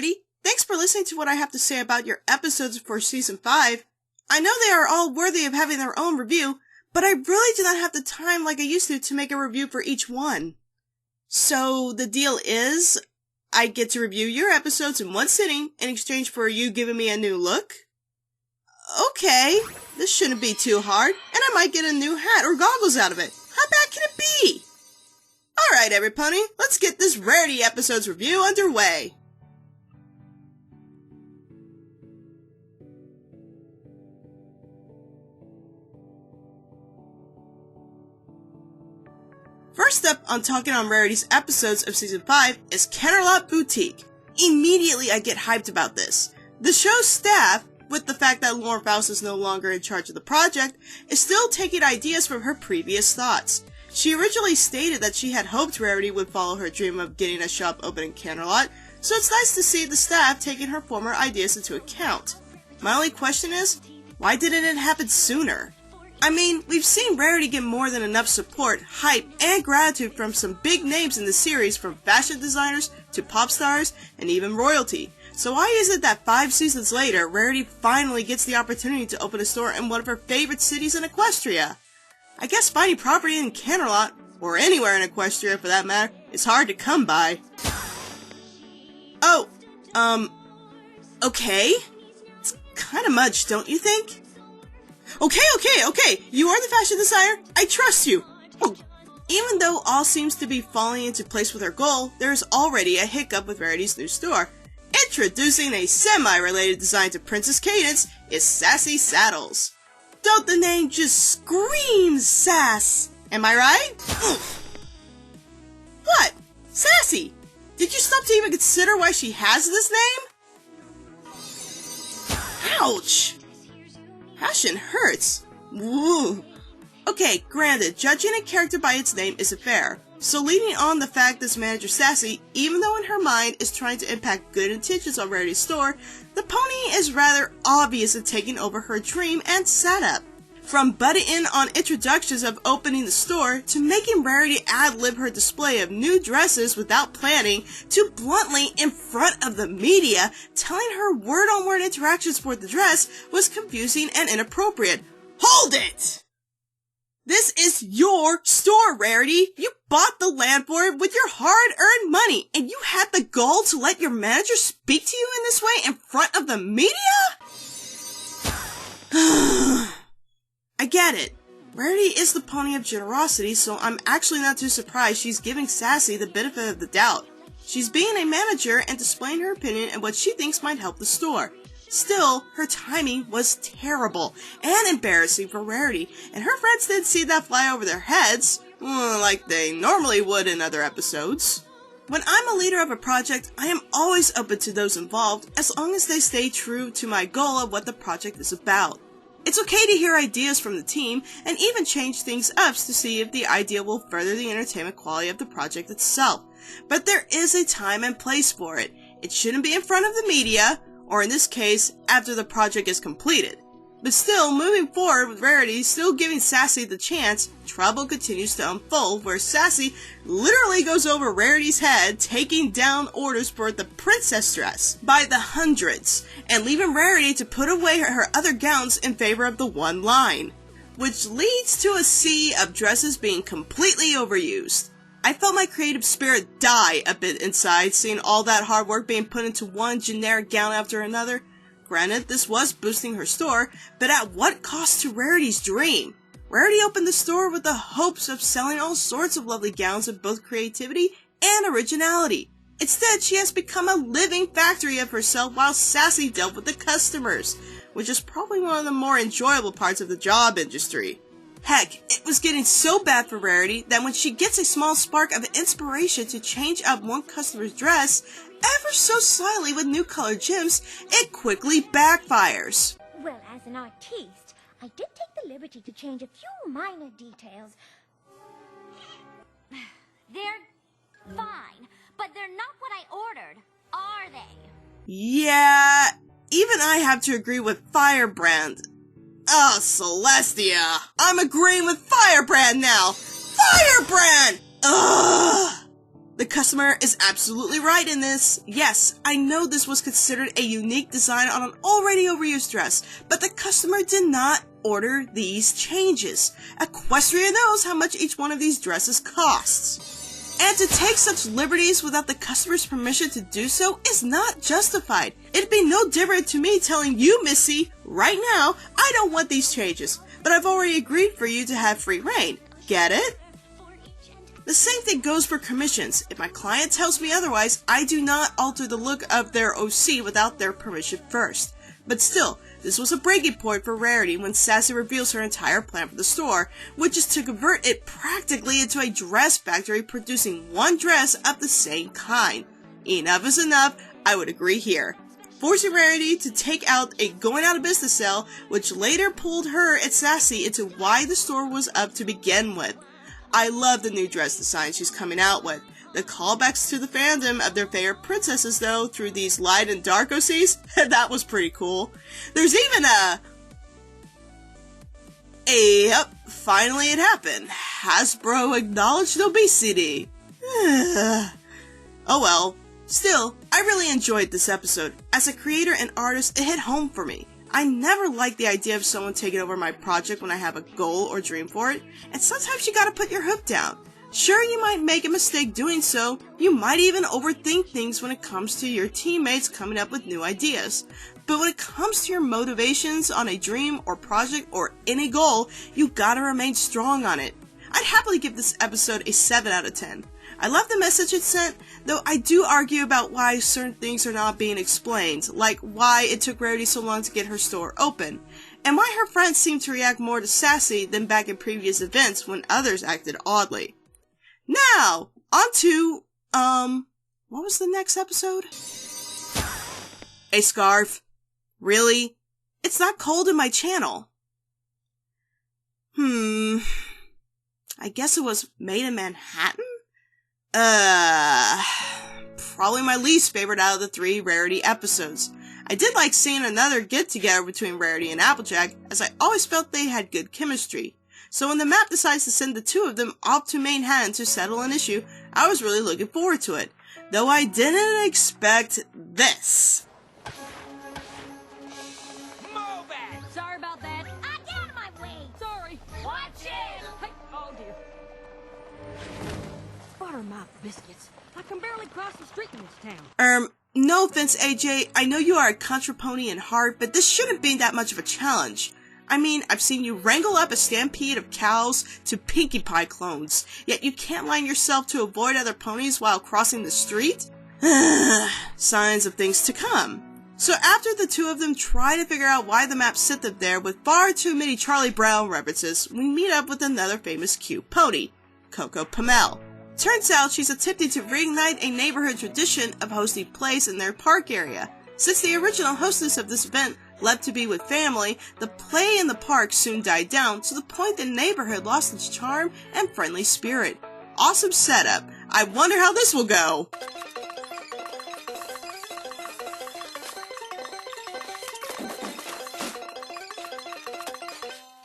Rarity. Thanks for listening to what I have to say about your episodes for Season 5. I know they are all worthy of having their own review, but I really do not have the time like I used to make a review for each one. So, the deal is, I get to review your episodes in one sitting in exchange for you giving me a new look? Okay, this shouldn't be too hard, and I might get a new hat or goggles out of it. How bad can it be? Alright, everypony, let's get this Rarity episode's review underway. First up on Talking on Rarity's episodes of Season 5 is Canterlot Boutique. Immediately I get hyped about this. The show's staff, with the fact that Lauren Faust is no longer in charge of the project, is still taking ideas from her previous thoughts. She originally stated that she had hoped Rarity would follow her dream of getting a shop open in Canterlot, so it's nice to see the staff taking her former ideas into account. My only question is, why didn't it happen sooner? I mean, we've seen Rarity get more than enough support, hype, and gratitude from some big names in the series, from fashion designers to pop stars and even royalty. So why is it that 5 seasons later, Rarity finally gets the opportunity to open a store in one of her favorite cities in Equestria? I guess finding property in Canterlot, or anywhere in Equestria for that matter, is hard to come by. Oh, okay. It's kinda much, don't you think? Okay, you are the fashion designer, I trust you! Even though all seems to be falling into place with her goal, there is already a hiccup with Rarity's new store. Introducing a semi-related design to Princess Cadance is Sassy Saddles. Don't the name just scream sass? Am I right? What? Sassy! Did you stop to even consider why she has this name? Ouch! Passion hurts. Woo. Okay, granted, judging a character by its name isn't fair. So leading on the fact this manager Sassy, even though in her mind is trying to impact good intentions on Rarity's store, the pony is rather obvious in taking over her dream and setup. From butting in on introductions of opening the store, to making Rarity ad-lib her display of new dresses without planning, to bluntly, in front of the media, telling her word-on-word interactions for the dress was confusing and inappropriate. Hold it! This is your store, Rarity! You bought the land for it with your hard-earned money, and you had the gall to let your manager speak to you in this way in front of the media? I get it. Rarity is the pony of generosity, so I'm actually not too surprised she's giving Sassy the benefit of the doubt. She's being a manager and displaying her opinion and what she thinks might help the store. Still, her timing was terrible and embarrassing for Rarity, and her friends didn't see that fly over their heads, like they normally would in other episodes. When I'm a leader of a project, I am always open to those involved, as long as they stay true to my goal of what the project is about. It's okay to hear ideas from the team, and even change things up to see if the idea will further the entertainment quality of the project itself. But there is a time and place for it. It shouldn't be in front of the media, or in this case, after the project is completed. But still, moving forward with Rarity still giving Sassy the chance, trouble continues to unfold, where Sassy literally goes over Rarity's head, taking down orders for the princess dress by the hundreds, and leaving Rarity to put away her other gowns in favor of the one line, which leads to a sea of dresses being completely overused. I felt my creative spirit die a bit inside, seeing all that hard work being put into one generic gown after another. Granted, this was boosting her store, but at what cost to Rarity's dream? Rarity opened the store with the hopes of selling all sorts of lovely gowns of both creativity and originality. Instead, she has become a living factory of herself while Sassy dealt with the customers, which is probably one of the more enjoyable parts of the job industry. Heck, it was getting so bad for Rarity that when she gets a small spark of inspiration to change up one customer's dress, ever so slightly with new colored gems, it quickly backfires. Well, as an artiste, I did take the liberty to change a few minor details. They're fine, but they're not what I ordered, are they? Yeah, even I have to agree with Firebrand. Oh, Celestia! I'm agreeing with Firebrand now! Firebrand! Ugh! The customer is absolutely right in this. Yes, I know this was considered a unique design on an already overused dress, but the customer did not order these changes. Equestria knows how much each one of these dresses costs. And to take such liberties without the customer's permission to do so is not justified. It'd be no different to me telling you, Missy, right now, I don't want these changes, but I've already agreed for you to have free reign. Get it? The same thing goes for commissions. If my client tells me otherwise, I do not alter the look of their OC without their permission first. But still, this was a breaking point for Rarity when Sassy reveals her entire plan for the store, which is to convert it practically into a dress factory producing one dress of the same kind. Enough is enough, I would agree here. Forcing Rarity to take out a going out of business sale, which later pulled her and Sassy into why the store was up to begin with. I love the new dress design she's coming out with. The callbacks to the fandom of their favorite princesses, though, through these light and dark OCs, that was pretty cool. There's even yep, finally it happened. Hasbro acknowledged obesity. Oh well. Still, I really enjoyed this episode. As a creator and artist, it hit home for me. I never liked the idea of someone taking over my project when I have a goal or dream for it, and sometimes you gotta put your hook down. Sure, you might make a mistake doing so, you might even overthink things when it comes to your teammates coming up with new ideas. But when it comes to your motivations on a dream or project or any goal, you gotta remain strong on it. I'd happily give this episode a 7 out of 10. I love the message it sent, though I do argue about why certain things are not being explained, like why it took Rarity so long to get her store open, and why her friends seem to react more to Sassy than back in previous events when others acted oddly. Now, on to, what was the next episode? A scarf. Really? It's not cold in my channel. I guess it was made in Manhattan? Probably my least favorite out of the 3 Rarity episodes. I did like seeing another get-together between Rarity and Applejack, as I always felt they had good chemistry. So when the map decides to send the 2 of them off to Manhattan to settle an issue, I was really looking forward to it. Though I didn't expect this. Move it! Sorry about that. Get out of my way! Sorry. Watch it! Hey, oh dear. Buttermilk biscuits. I can barely cross the street in this town. No offense, AJ, I know you are a contra pony in heart, but this shouldn't be that much of a challenge. I mean, I've seen you wrangle up a stampede of cows to Pinkie Pie clones, yet you can't line yourself to avoid other ponies while crossing the street? Signs of things to come. So after the 2 of them try to figure out why the map sent them there with far too many Charlie Brown references, we meet up with another famous cute pony, Coco Pamel. Turns out she's attempting to reignite a neighborhood tradition of hosting plays in their park area. Since the original hostess of this event left to be with family, the play in the park soon died down to the point the neighborhood lost its charm and friendly spirit. Awesome setup. I wonder how this will go.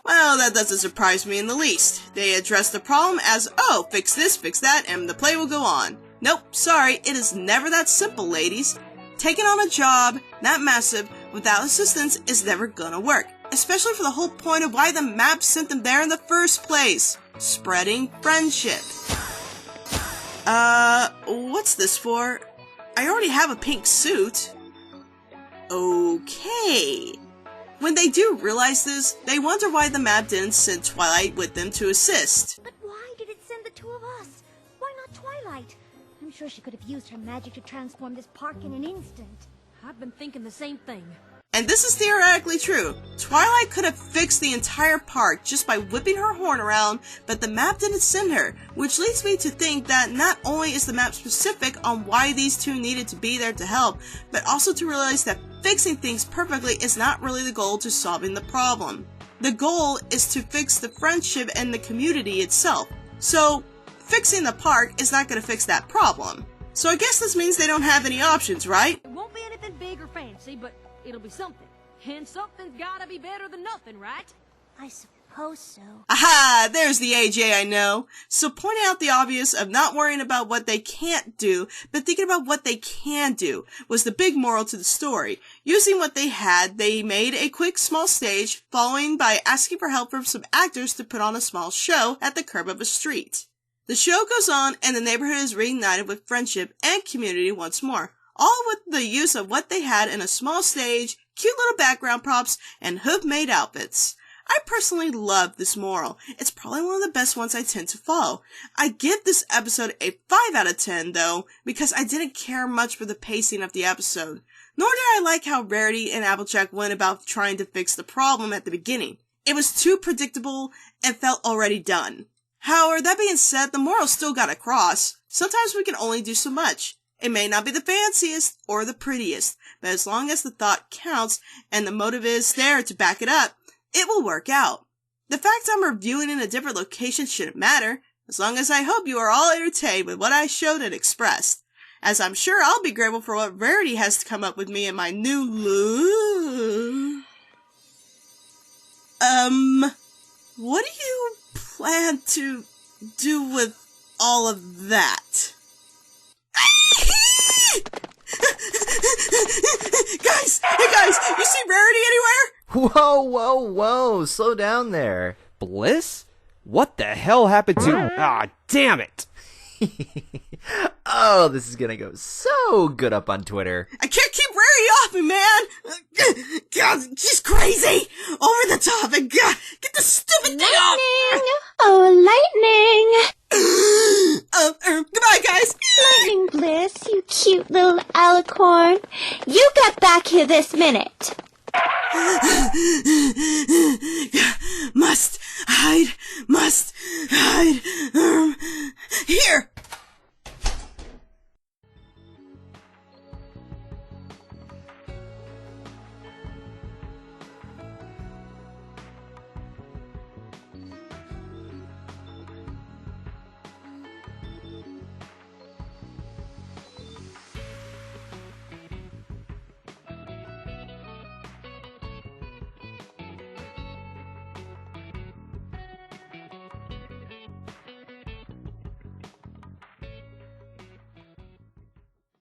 Well, that doesn't surprise me in the least. They address the problem as, oh, fix this, fix that, and the play will go on. Nope, sorry, it is never that simple, ladies. Taking on a job, that massive, without assistance is never gonna work. Especially for the whole point of why the map sent them there in the first place. Spreading friendship. What's this for? I already have a pink suit. Okay. When they do realize this, they wonder why the map didn't send Twilight with them to assist. But why did it send the 2 of us? Why not Twilight? I'm sure she could have used her magic to transform this park in an instant. I've been thinking the same thing. And this is theoretically true. Twilight could have fixed the entire park just by whipping her horn around, but the map didn't send her, which leads me to think that not only is the map specific on why these 2 needed to be there to help, but also to realize that fixing things perfectly is not really the goal to solving the problem. The goal is to fix the friendship and the community itself. So, fixing the park is not going to fix that problem. So I guess this means they don't have any options, right? It won't be anything big or fancy, but it'll be something. And something's gotta be better than nothing, right? I suppose. suppose so. Aha! There's the AJ I know. So pointing out the obvious of not worrying about what they can't do, but thinking about what they can do, was the big moral to the story. Using what they had, they made a quick small stage, following by asking for help from some actors to put on a small show at the curb of a street. The show goes on, and the neighborhood is reunited with friendship and community once more, all with the use of what they had in a small stage, cute little background props, and hoof-made outfits. I personally love this moral. It's probably one of the best ones I tend to follow. I give this episode a 5 out of 10, though, because I didn't care much for the pacing of the episode. Nor did I like how Rarity and Applejack went about trying to fix the problem at the beginning. It was too predictable and felt already done. However, that being said, the moral still got across. Sometimes we can only do so much. It may not be the fanciest or the prettiest, but as long as the thought counts and the motive is there to back it up, it will work out. The fact I'm reviewing in a different location shouldn't matter, as long as I hope you are all entertained with what I showed and expressed, as I'm sure I'll be grateful for what Rarity has to come up with me in my new look. What do you plan to do with all of that? Hey guys, you see Rarity anywhere? Whoa, slow down there. Bliss? What the hell happened to... Ah, damn it! Oh, this is gonna go so good up on Twitter. I can't keep Rarity off me, man! God, she's crazy! Over the top, and God, get the stupid thing off! Oh, lightning! Goodbye, guys! Lightning Bliss, you cute little alicorn. You get back here this minute. Must hide. Here!